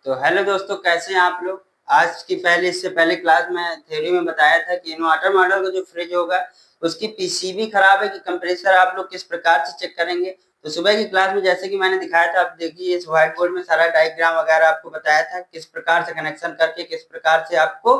तो हेलो दोस्तों, कैसे हैं आप लोग। आज की इससे पहले क्लास में थ्योरी में बताया था कि इन्वर्टर मॉडल का जो फ्रिज होगा उसकी पीसीबी खराब है कि कंप्रेसर आप लोग किस प्रकार से चेक करेंगे। तो सुबह की क्लास में जैसे कि मैंने दिखाया था, आप देखिए इस व्हाइट बोर्ड में सारा डायग्राम वगैरह आपको बताया था किस प्रकार से कनेक्शन करके किस प्रकार से आपको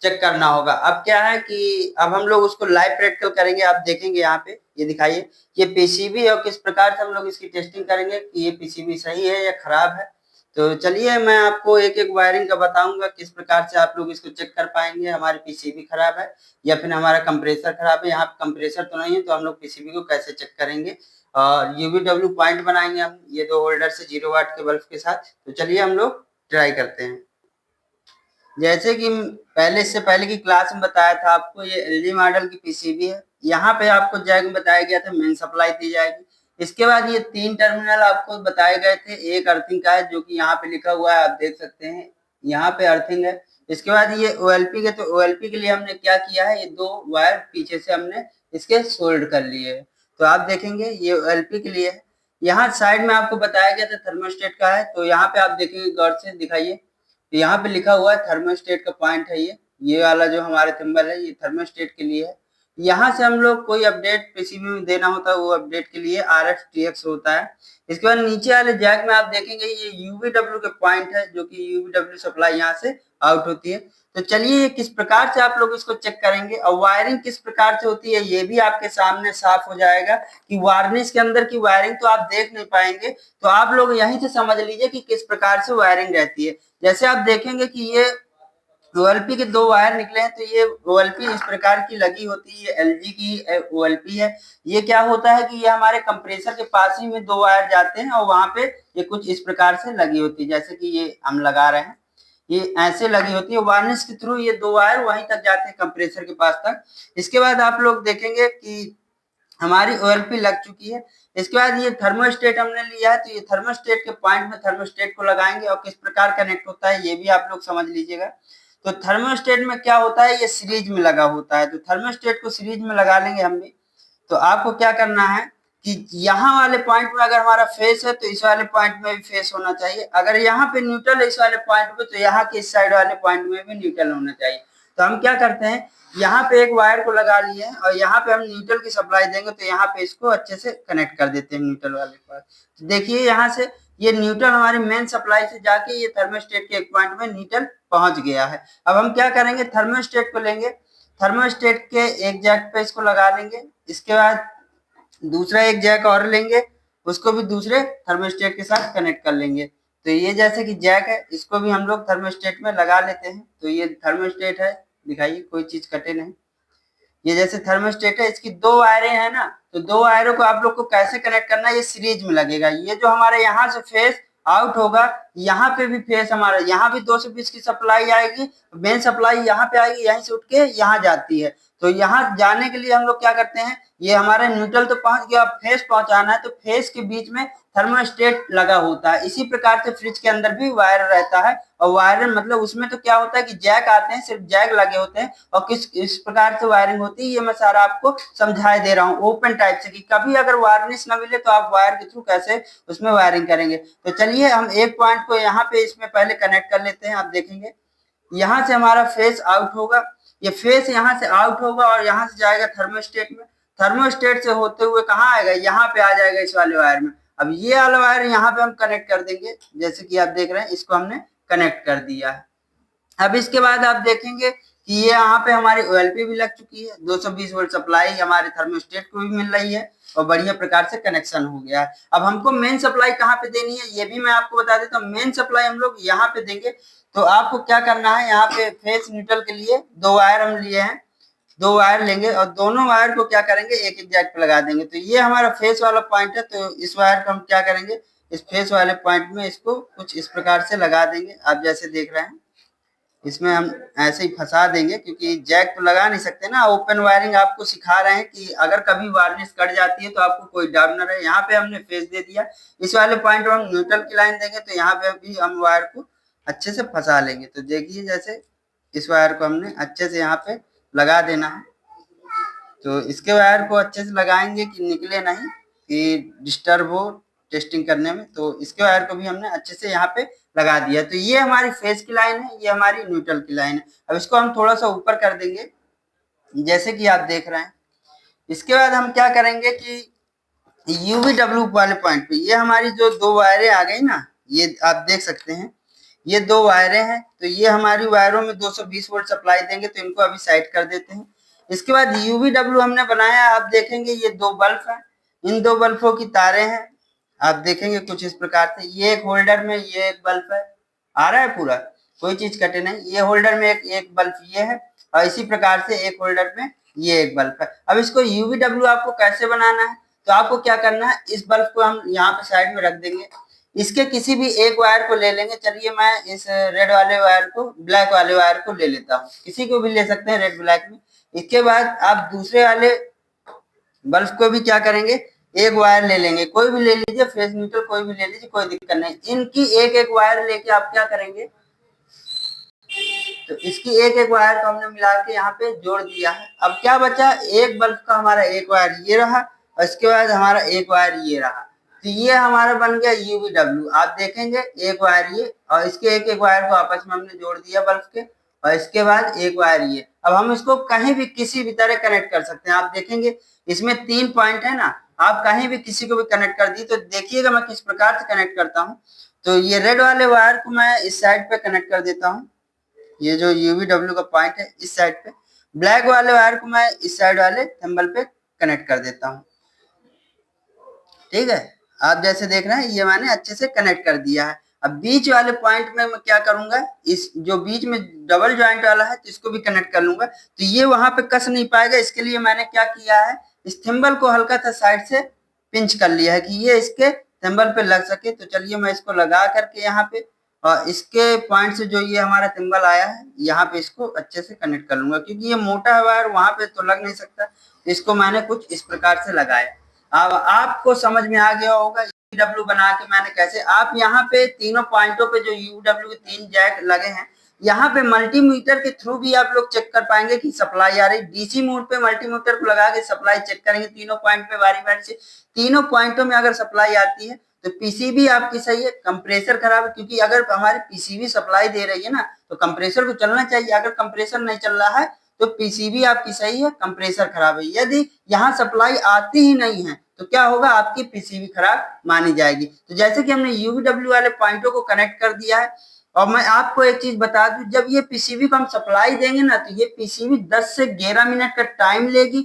चेक करना होगा। अब क्या है कि अब हम लोग उसको लाइव प्रैक्टिकल करेंगे। आप देखेंगे यहाँ पे, ये दिखाइए, ये पीसीबी है और किस प्रकार से हम लोग इसकी टेस्टिंग करेंगे कि ये पीसीबी सही है या खराब है। तो चलिए मैं आपको एक एक वायरिंग का बताऊंगा किस प्रकार से आप लोग इसको चेक कर पाएंगे हमारी पीसीबी खराब है या फिर हमारा कंप्रेसर खराब है। यहाँ पे कंप्रेसर तो नहीं है तो हम लोग पीसीबी को कैसे चेक करेंगे। और यूवीडब्ल्यू पॉइंट बनाएंगे हम ये 2 होल्डर से 0 वाट के बल्ब के साथ। तो चलिए हम लोग ट्राई करते हैं। जैसे कि इससे पहले की क्लास में बताया था आपको, ये एलजी मॉडल की पीसीबी है। यहाँ पे आपको जैक में बताया गया था मेन सप्लाई दी जाएगी। इसके बाद ये 3 टर्मिनल आपको बताए गए थे। एक अर्थिंग का है जो कि यहाँ पे लिखा हुआ है, आप देख सकते हैं यहाँ पे अर्थिंग है। इसके बाद ये ओएलपी के, तो ओएलपी के लिए हमने क्या किया है, ये 2 वायर पीछे से हमने इसके सोल्ड कर लिए है। तो आप देखेंगे ये ओएलपी के लिए है। यहाँ साइड में आपको बताया गया था थर्मोस्टेट का है, तो यहाँ पे आप देखेंगे गौर से दिखाइए, तो यहाँ पे लिखा हुआ है थर्मोस्टेट का पॉइंट है। ये वाला जो हमारे सिंबल है ये थर्मोस्टेट के लिए है। यहाँ से हम लोग कोई अपडेट पीसीबी में देना होता है, वो अपडेट के लिए RX-TX होता है। इसके बाद नीचे वाले जैक में आप देखेंगे ये यूवीडब्ल्यू के पॉइंट है, जो कि यूवीडब्ल्यू सप्लाई यहाँ से आउट होती है। तो चलिए किस प्रकार से आप लोग इसको चेक करेंगे और वायरिंग किस प्रकार से होती है ये भी आपके सामने साफ हो जाएगा कि वार्निश के अंदर की वायरिंग तो आप देख नहीं पाएंगे। तो आप लोग यहीं से समझ लीजिए कि किस प्रकार से वायरिंग रहती है। जैसे आप देखेंगे कि ये ओएलपी के 2 वायर निकले हैं, तो ये ओएलपी इस प्रकार की लगी होती है। ये एलजी की ओएलपी है। ये क्या होता है कि ये हमारे कंप्रेसर के पास ही में 2 वायर जाते हैं और वहां पे ये कुछ इस प्रकार से लगी होती है, जैसे कि ये हम लगा रहे हैं, ये ऐसे लगी होती है। वार्निश के थ्रू ये 2 वायर वहीं तक जाते हैं कंप्रेसर के पास तक। इसके बाद आप लोग देखेंगे कि हमारी ओएलपी लग चुकी है। इसके बाद ये थर्मोस्टेट हमने लिया है, तो ये थर्मोस्टेट के पॉइंट में थर्मोस्टेट को लगाएंगे और किस प्रकार कनेक्ट होता है ये भी आप लोग समझ लीजिएगा। तो थर्मोस्टेट में क्या होता है, ये सीरीज में लगा होता है, तो थर्मोस्टेट को सीरीज में लगा लेंगे हम भी। तो आपको क्या करना है कि यहाँ वाले पॉइंट में अगर हमारा फेस है तो इस वाले पॉइंट में भी फेस होना चाहिए। अगर यहाँ पे न्यूट्रल है इस वाले पॉइंट पे, तो यहाँ के इस साइड वाले पॉइंट में भी न्यूट्रल होना चाहिए। तो हम क्या करते हैं, यहाँ पे एक वायर को लगा लिए हैं और यहाँ पे हम न्यूट्रल की सप्लाई देंगे, तो यहाँ पे इसको अच्छे से कनेक्ट कर देते हैं न्यूट्रल वाले पास। तो देखिए यहाँ से ये न्यूट्रल हमारे मेन सप्लाई से जाके ये थर्मोस्टेट के एक पॉइंट में न्यूट्रल पहुंच गया है। अब हम क्या करेंगे, थर्मोस्टेट को लेंगे, थर्मोस्टेट के एक जैक पे इसको लगा लेंगे। इसके बाद दूसरा एक जैक और लेंगे, उसको भी दूसरे थर्मोस्टेट के साथ कनेक्ट कर लेंगे। तो ये जैसे कि जैक है, इसको भी हम लोग थर्मोस्टेट में लगा लेते हैं। तो ये थर्मोस्टेट है, दिखाइए कोई चीज कटे नहीं। ये जैसे थर्मोस्टेट है, इसकी 2 वायरें हैं ना, तो 2 वायरों को आप लोग को कैसे कनेक्ट करना है, ये सीरीज में लगेगा। ये जो हमारे यहाँ से फेस आउट होगा, यहाँ पे भी फेस हमारा, यहाँ भी 220 की सप्लाई आएगी, मेन सप्लाई यहाँ पे आएगी, यहीं से उठ के यहाँ जाती है। तो यहाँ जाने के लिए हम लोग क्या करते हैं, ये हमारे न्यूट्रल तो पहुंच गया, फेस पहुंचाना है, तो फेस के बीच में थर्मोस्टेट लगा होता है। इसी प्रकार से फ्रिज के अंदर भी वायर रहता है, और वायर मतलब उसमें तो क्या होता है कि जैक आते हैं, सिर्फ जैक लगे होते हैं, और किस प्रकार से वायरिंग होती है ये मैं सारा आपको समझाए दे रहा हूँ ओपन टाइप से, कि कभी अगर वार्निश ना मिले तो आप वायर के थ्रू कैसे उसमें वायरिंग करेंगे। तो चलिए हम एक पॉइंट को यहाँ पे इसमें पहले कनेक्ट कर लेते हैं। आप देखेंगे यहाँ से हमारा फेस आउट होगा, ये फेस यहाँ से आउट होगा और यहाँ से जाएगा थर्मोस्टेट में। थर्मोस्टेट से होते हुए कहाँ आएगा, यहाँ पे आ जाएगा इस वाले वायर में। अब ये वाला वायर यहाँ पे हम कनेक्ट कर देंगे, जैसे कि आप देख रहे हैं इसको हमने कनेक्ट कर दिया है। अब इसके बाद आप देखेंगे कि ये यहाँ पे हमारी ओएलपी भी लग चुकी है, 220 वोल्ट सप्लाई हमारे थर्मोस्टेट को भी मिल रही है और बढ़िया प्रकार से कनेक्शन हो गया है। अब हमको मेन सप्लाई कहाँ पे देनी है ये भी मैं आपको बता देता हूँ। मेन सप्लाई हम लोग यहाँ पे देंगे। तो आपको क्या करना है, यहाँ पे फेस न्यूट्रल के लिए 2 वायर हम लिए हैं, 2 वायर लेंगे और दोनों वायर को क्या करेंगे, एक एक जैक पे लगा देंगे। तो ये हमारा फेस वाला पॉइंट है, तो इस वायर को हम क्या करेंगे, इस फेस वाले पॉइंट में इसको कुछ इस प्रकार से लगा देंगे। आप जैसे देख रहे हैं इसमें हम ऐसे ही फंसा देंगे, क्योंकि जैक तो लगा नहीं सकते ना। ओपन वायरिंग आपको सिखा रहे हैं कि अगर कभी वायरनेस कट जाती है तो आपको कोई डाउट ना रहे। यहाँ पे हमने फेस दे दिया, इस वाले पॉइंट पर हम न्यूट्रल की लाइन देंगे, तो यहाँ पे भी हम वायर को अच्छे से फंसा लेंगे। तो देखिए जैसे इस वायर को हमने अच्छे से यहाँ पे लगा देना है। तो इसके वायर को अच्छे से लगाएंगे कि निकले नहीं, कि डिस्टर्ब हो टेस्टिंग करने में। तो इसके वायर को भी हमने अच्छे से यहाँ पे लगा दिया। तो ये हमारी फेज की लाइन है, ये हमारी न्यूट्रल की लाइन है। अब इसको हम थोड़ा सा ऊपर कर देंगे जैसे कि आप देख रहे हैं। इसके बाद हम क्या करेंगे कि यूवीडब्ल्यू वाले पॉइंट पे ये हमारी जो दो वायरें आ गई ना, ये आप देख सकते हैं, ये दो वायरें हैं। तो ये हमारी वायरों में 220 वोल्ट सप्लाई देंगे, तो इनको अभी साइड कर देते हैं। इसके बाद यूवीडब्ल्यू हमने बनाया, आप देखेंगे ये दो बल्ब है, इन दो बल्बों की तारें हैं, आप देखेंगे कुछ इस प्रकार से। ये एक होल्डर में ये एक बल्ब है, आ रहा है पूरा, कोई चीज कटे नहीं। ये होल्डर में एक बल्ब ये है, और इसी प्रकार से एक होल्डर में ये एक बल्ब है। अब इसको यूवीडब्ल्यू आपको कैसे बनाना है, तो आपको क्या करना है, इस बल्ब को हम यहाँ पे साइड में रख देंगे, इसके किसी भी एक वायर को ले लेंगे। चलिए मैं इस रेड वाले वायर को, ब्लैक वाले वायर को ले लेता हूँ, किसी को भी ले सकते हैं रेड ब्लैक में। इसके बाद आप दूसरे वाले बल्ब को भी क्या करेंगे, एक वायर ले लेंगे, कोई भी ले लीजिए, फेज न्यूट्रल कोई भी ले लीजिए, कोई दिक्कत नहीं। इनकी एक एक वायर लेके आप क्या करेंगे, तो इसकी एक एक वायर को हमने मिला के यहाँ पे जोड़ दिया है। अब क्या बचा, एक बल्ब का हमारा एक वायर ये रहा, और इसके बाद हमारा एक वायर ये रहा। तो ये हमारा बन गया यूवीडब्ल्यू। आप देखेंगे एक वायर ये, और इसके एक एक वायर को आपस में हमने जोड़ दिया बल्ब के, और इसके बाद एक वायर ये। अब हम इसको कहीं भी किसी भी तरह कनेक्ट कर सकते हैं। आप देखेंगे इसमें 3 पॉइंट है ना, आप कहीं भी किसी को भी कनेक्ट कर दी। तो देखिएगा मैं किस प्रकार से कनेक्ट करता हूँ। तो ये रेड वाले वायर को मैं इस साइड पे कनेक्ट कर देता हूँ, ये जो यूवीडब्ल्यू का पॉइंट है इस साइड पे। ब्लैक वाले वायर को मैं इस साइड वाले थंबल पे कनेक्ट कर देता हूँ। ठीक है, आप जैसे देख रहे हैं ये मैंने अच्छे से कनेक्ट कर दिया है। अब बीच वाले पॉइंट में मैं क्या करूंगा, इस जो बीच में डबल जॉइंट वाला है तो इसको भी कनेक्ट कर लूंगा। तो ये वहां पे कस नहीं पाएगा, इसके लिए मैंने क्या किया है, इस थिम्बल को हल्का सा साइड से पिंच कर लिया है कि ये इसके थिम्बल पे लग सके। तो चलिए मैं इसको लगा करके यहाँ पे, और इसके पॉइंट से जो ये हमारा थिम्बल आया है यहाँ पे इसको अच्छे से कनेक्ट कर लूंगा, क्योंकि ये मोटा वायर वहां पे तो लग नहीं सकता। इसको मैंने कुछ इस प्रकार से लगाया। अब आपको समझ में आ गया होगा यूडब्ल्यू बना के मैंने कैसे। आप यहाँ पे तीनों पॉइंटों पे जो यूडब्ल्यू के 3 जैक लगे हैं, यहाँ पे मल्टीमीटर के थ्रू भी आप लोग चेक कर पाएंगे कि सप्लाई आ रही। डीसी मोड पे मल्टीमीटर को लगा के सप्लाई चेक करेंगे तीनों पॉइंट पे बारी बारी से। तीनों पॉइंटों में अगर सप्लाई आती है तो पीसीबी आपकी सही है, कंप्रेसर खराब है, क्योंकि अगर हमारी पीसीबी सप्लाई दे रही है ना तो कंप्रेसर को चलना चाहिए। अगर कंप्रेसर नहीं चल रहा है तो पीसीबी आपकी सही है, कंप्रेसर खराब है। यदि यहाँ सप्लाई आती ही नहीं है तो क्या होगा, आपकी पीसीबी खराब मानी जाएगी। तो जैसे कि हमने यूवीडब्ल्यू वाले पॉइंटों को कनेक्ट कर दिया है। और मैं आपको एक चीज बता दूं, जब ये पीसीबी को हम सप्लाई देंगे ना तो ये पीसीबी 10 से 11 मिनट का टाइम लेगी।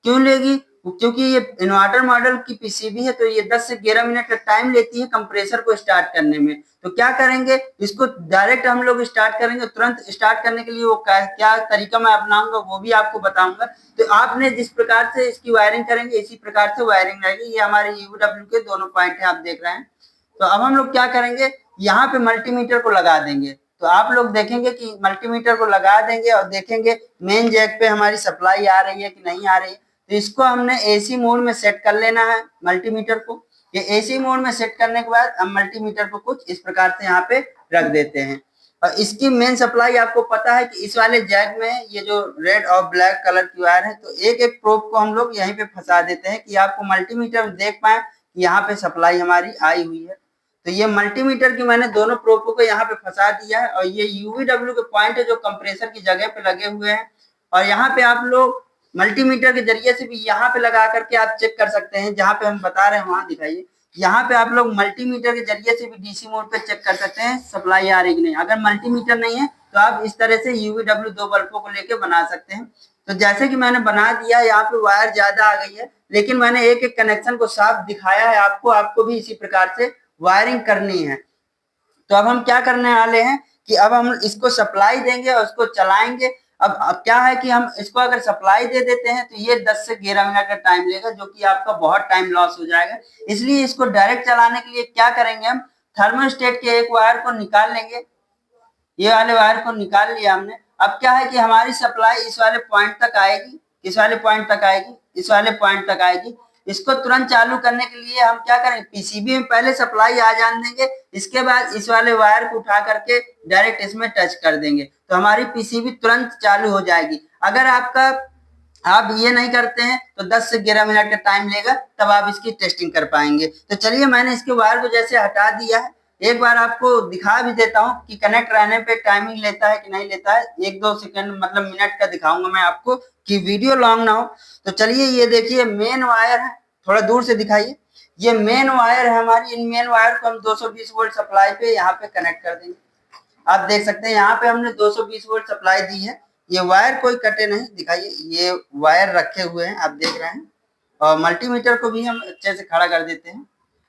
क्यों लेगी, क्योंकि ये इन्वर्टर मॉडल की पीसीबी है, तो ये 10 से 11 मिनट का टाइम लेती है कंप्रेसर को स्टार्ट करने में। तो क्या करेंगे, इसको डायरेक्ट हम लोग स्टार्ट करेंगे। तुरंत स्टार्ट करने के लिए वो क्या तरीका मैं अपनाऊंगा वो भी आपको बताऊंगा। तो आपने जिस प्रकार से इसकी वायरिंग करेंगे इसी प्रकार से वायरिंग रहेगी। ये हमारे यूडब्ल्यू के दोनों पॉइंट है, आप देख रहे हैं। तो अब हम लोग क्या करेंगे, यहाँ पे मल्टीमीटर को लगा देंगे। तो आप लोग देखेंगे कि मल्टीमीटर को लगा देंगे और देखेंगे मेन जैक पे हमारी सप्लाई आ रही है कि नहीं आ रही है। तो इसको हमने एसी मोड में सेट कर लेना है मल्टीमीटर को। ये एसी मोड में सेट करने के बाद हम मल्टीमीटर को कुछ इस प्रकार से यहाँ पे रख देते हैं। और इसकी मेन सप्लाई आपको पता है कि इस वाले जैक में ये जो रेड और ब्लैक कलर की वायर है, तो एक एक प्रोब को हम लोग यहीं पे फंसा देते हैं कि आपको मल्टीमीटर में देख पाए कि यहाँ पे सप्लाई हमारी आई हुई है। तो ये मल्टीमीटर की मैंने दोनों प्रोब को यहाँ पे फंसा दिया है। और ये यूवीडब्ल्यू के पॉइंट है जो कंप्रेसर की जगह पे लगे हुए हैं। और यहाँ पे आप लोग मल्टीमीटर के जरिए से भी यहाँ पे लगा करके आप चेक कर सकते हैं, जहाँ पे हम बता रहे हैं वहां दिखाइए। यहाँ पे आप लोग मल्टीमीटर के जरिए से भी डीसी मोड पे चेक कर सकते हैं सप्लाई आ रही कि नहीं। अगर मल्टीमीटर नहीं है तो आप इस तरह से यूवीडब्ल्यू दो बल्बों को लेके बना सकते हैं। तो जैसे कि मैंने बना दिया, यहाँ पे वायर ज्यादा आ गई है, लेकिन मैंने एक एक कनेक्शन को साफ दिखाया है आपको। आपको भी इसी प्रकार से वायरिंग करनी है। तो अब हम क्या करने वाले हैं कि अब हम इसको सप्लाई देंगे और उसको चलाएंगे। अब क्या है कि हम इसको अगर सप्लाई दे देते हैं तो ये 10 से 11 मिनट का टाइम लेगा, जो कि आपका बहुत टाइम लॉस हो जाएगा। इसलिए इसको डायरेक्ट चलाने के लिए क्या करेंगे, हम थर्मोस्टेट के एक वायर को निकाल लेंगे। ये वाले वायर को निकाल लिया हमने। अब क्या है कि हमारी सप्लाई इस वाले पॉइंट तक आएगी, इस वाले पॉइंट तक आएगी, इस वाले पॉइंट तक आएगी। इसको तुरंत चालू करने के लिए हम क्या करें, पीसीबी में पहले सप्लाई आ जान देंगे, इसके बाद इस वाले वायर को उठा करके डायरेक्ट इसमें टच कर देंगे तो हमारी पीसीबी तुरंत चालू हो जाएगी। अगर आप ये नहीं करते हैं तो 10 से 11 मिनट का टाइम लेगा, तब आप इसकी टेस्टिंग कर पाएंगे। तो चलिए मैंने इसके वायर को जैसे हटा दिया है, एक बार आपको दिखा भी देता हूँ कि कनेक्ट रहने पे टाइमिंग लेता है कि नहीं लेता है। 1-2 सेकंड मतलब मिनट का दिखाऊंगा मैं आपको कि वीडियो लॉन्ग ना हो। तो चलिए ये देखिए मेन वायर है, थोड़ा दूर से दिखाइए। ये मेन वायर है हमारी। इन मेन वायर को हम 220 वोल्ट सप्लाई पे यहाँ पे कनेक्ट कर देंगे। आप देख सकते हैं यहाँ पे हमने 220 वोल्ट सप्लाई दी है। ये वायर कोई कटे नहीं, दिखाइए ये वायर रखे हुए हैं, आप देख रहे हैं। और मल्टीमीटर को भी हम अच्छे से खड़ा कर देते हैं।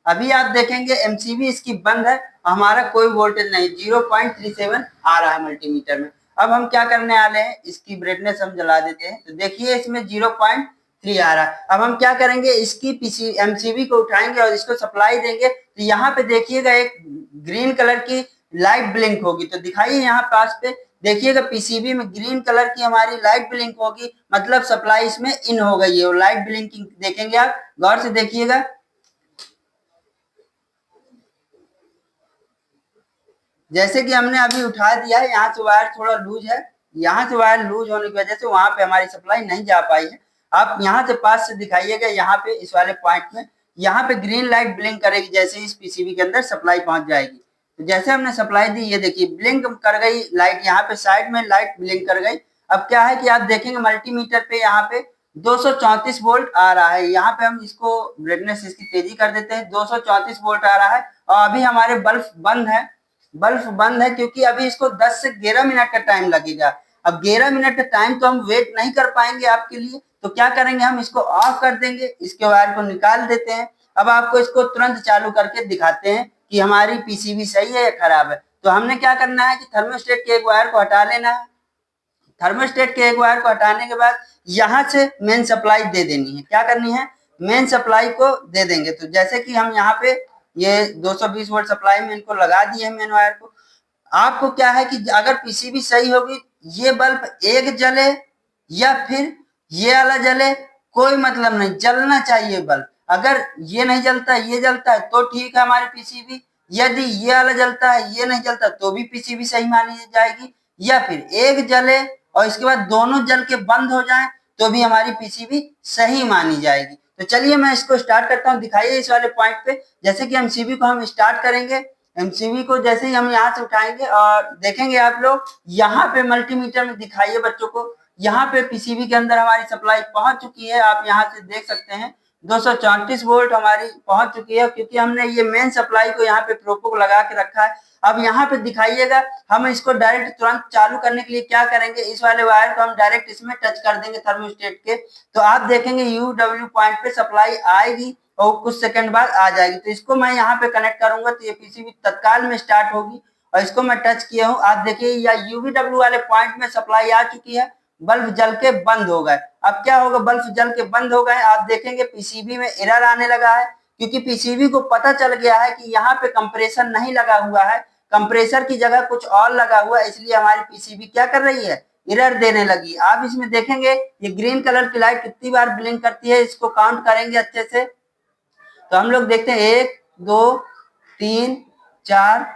अभी आप देखेंगे एमसीबी इसकी बंद है, हमारा कोई वोल्टेज नहीं, 0.37 आ रहा है मल्टीमीटर में। अब हम क्या करने वाले हैं, इसकी ब्राइटनेस हम जला देते हैं। तो देखिए इसमें 0.3 आ रहा है। अब हम क्या करेंगे, इसकी पीसी एमसीबी को उठाएंगे और इसको सप्लाई देंगे। तो यहाँ पे देखिएगा एक ग्रीन कलर की लाइट ब्लिंक होगी। तो दिखाइए यहाँ पास पे देखिएगा पीसीबी में ग्रीन कलर की हमारी लाइट ब्लिंक होगी, मतलब सप्लाई इसमें इन हो गई है। लाइट ब्लिंकिंग देखेंगे, आप गौर से देखिएगा। जैसे कि हमने अभी उठा दिया है, यहाँ से वायर थोड़ा लूज है। यहाँ से वायर लूज होने की वजह से वहां पे हमारी सप्लाई नहीं जा पाई है। आप यहाँ से पास से दिखाइएगा, यहाँ पे इस वाले पॉइंट में यहाँ पे ग्रीन लाइट ब्लिंक करेगी, जैसे इस पीसीबी के अंदर सप्लाई पहुंच जाएगी। तो जैसे हमने सप्लाई दी, ये देखिए ब्लिंक कर गई लाइट, यहाँ पे साइड में लाइट ब्लिंक कर गई। अब क्या है कि आप देखेंगे मल्टीमीटर पे यहाँ पे 234 वोल्ट आ रहा है। यहाँ पे हम इसको ब्राइटनेस इसकी तेजी कर देते हैं, 234 वोल्ट आ रहा है। और अभी हमारे बल्ब बंद है, बल्ब बंद है क्योंकि अभी इसको 10 से 11 मिनट का टाइम लगेगा। अब 11 मिनट का टाइम तो हम वेट नहीं कर पाएंगे आपके लिए। तो क्या करेंगे, हम इसको ऑफ कर देंगे, इसके वायर को निकाल देते हैं। अब आपको इसको तुरंत चालू करके दिखाते हैं कि हमारी पीसीबी सही है या खराब है। तो हमने क्या करना है कि थर्मोस्टेट के एक वायर को हटा लेना है। थर्मोस्टेट के एक वायर को हटाने के बाद यहाँ से मेन सप्लाई दे देनी है। क्या करनी है, मेन सप्लाई को दे देंगे। तो जैसे कि हम यहाँ पे ये 220 वोल्ट सप्लाई में इनको लगा दिए हैं मेन वायर को। आपको क्या है कि अगर पीसीबी सही होगी, ये बल्ब एक जले या फिर ये वाला जले, कोई मतलब नहीं, जलना चाहिए बल्ब। अगर ये नहीं जलता ये जलता है तो ठीक है हमारी पीसीबी। यदि ये वाला जलता है ये नहीं जलता तो भी पीसीबी सही मानी जाएगी। या फिर एक जले और इसके बाद दोनों जल के बंद हो जाएं तो भी हमारी पीसीबी सही मानी जाएगी। तो चलिए मैं इसको स्टार्ट करता हूँ, दिखाइए इस वाले पॉइंट पे। जैसे कि एमसीबी को हम स्टार्ट करेंगे, एमसीबी को जैसे ही हम यहाँ से उठाएंगे और देखेंगे आप लोग यहाँ पे मल्टीमीटर में दिखाइए बच्चों को, यहाँ पे पीसीबी के अंदर हमारी सप्लाई पहुंच चुकी है। आप यहाँ से देख सकते हैं 234 वोल्ट हमारी पहुंच चुकी है, क्योंकि हमने ये मेन सप्लाई को यहाँ पे प्रोको लगा के रखा है। अब यहाँ पे दिखाइएगा, हम इसको डायरेक्ट तुरंत चालू करने के लिए क्या करेंगे, इस वाले वायर को हम डायरेक्ट इसमें टच कर देंगे थर्मोस्टेट के। तो आप देखेंगे यूडब्ल्यू पॉइंट पे सप्लाई आएगी और कुछ सेकंड बाद आ जाएगी। तो इसको मैं यहाँ पे कनेक्ट करूंगा तो ये पीसीबी तत्काल में स्टार्ट होगी। और इसको मैं टच किया हूँ, आप देखिए या यूवीडब्ल्यू वाले पॉइंट में सप्लाई आ चुकी है, बल्ब जल के बंद हो गए। अब क्या होगा, बल्ब जल के बंद हो गए, आप देखेंगे पीसीबी में एरर आने लगा है, क्योंकि पीसीबी को पता चल गया है कि यहाँ पे कंप्रेसर नहीं लगा हुआ है, कंप्रेसर की जगह कुछ और लगा हुआ है। इसलिए हमारी पीसीबी क्या कर रही है, एरर देने लगी। आप इसमें देखेंगे ये ग्रीन कलर की लाइट कितनी बार ब्लिंक करती है, इसको काउंट करेंगे अच्छे से। तो हम लोग देखते हैं 1 2 3 4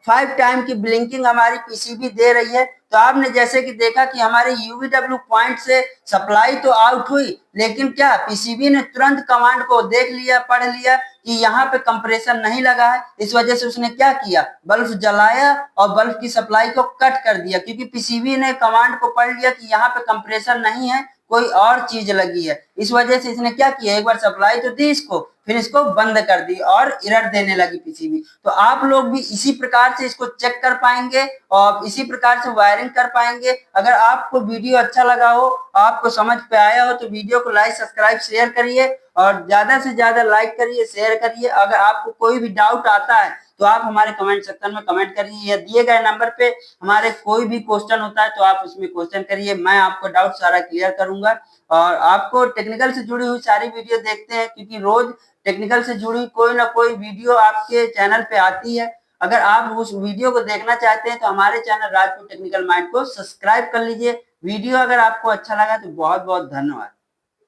5 टाइम की ब्लिंकिंग हमारी पीसीबी दे रही है। तो आपने जैसे कि देखा कि हमारे यूवीडब्ल्यू पॉइंट से सप्लाई तो आउट हुई, लेकिन क्या पीसीबी ने तुरंत कमांड को देख लिया, पढ़ लिया कि यहाँ पे कंप्रेसर नहीं लगा है। इस वजह से उसने क्या किया, बल्ब जलाया और बल्ब की सप्लाई को कट कर दिया, क्योंकि पीसीबी ने कमांड को पढ़ लिया कि यहाँ पे कंप्रेसर नहीं है, कोई और चीज लगी है। इस वजह से इसने क्या किया, एक बार सप्लाई तो दी इसको, फिर इसको बंद कर दी और एरर देने लगी पीसीबी। तो आप लोग भी इसी प्रकार से इसको चेक कर पाएंगे और इसी प्रकार से वायरिंग कर पाएंगे। अगर आपको वीडियो अच्छा लगा हो, आपको समझ पे आया हो, तो वीडियो को लाइक सब्सक्राइब शेयर करिए और ज्यादा से ज्यादा लाइक करिए, शेयर करिए। अगर आपको कोई भी डाउट आता है तो आप हमारे कमेंट सेक्शन में कमेंट करिए, या दिए गए नंबर पे हमारे कोई भी क्वेश्चन होता है तो आप उसमें क्वेश्चन करिए, मैं आपको डाउट सारा क्लियर करूंगा। और आपको टेक्निकल से जुड़ी हुई सारी वीडियो देखते हैं, क्योंकि रोज टेक्निकल से जुड़ी कोई ना कोई वीडियो आपके चैनल पे आती है। अगर आप उस वीडियो को देखना चाहते हैं तो हमारे चैनल राजपूत टेक्निकल माइंड को सब्सक्राइब कर लीजिए। वीडियो अगर आपको अच्छा लगा तो बहुत बहुत धन्यवाद।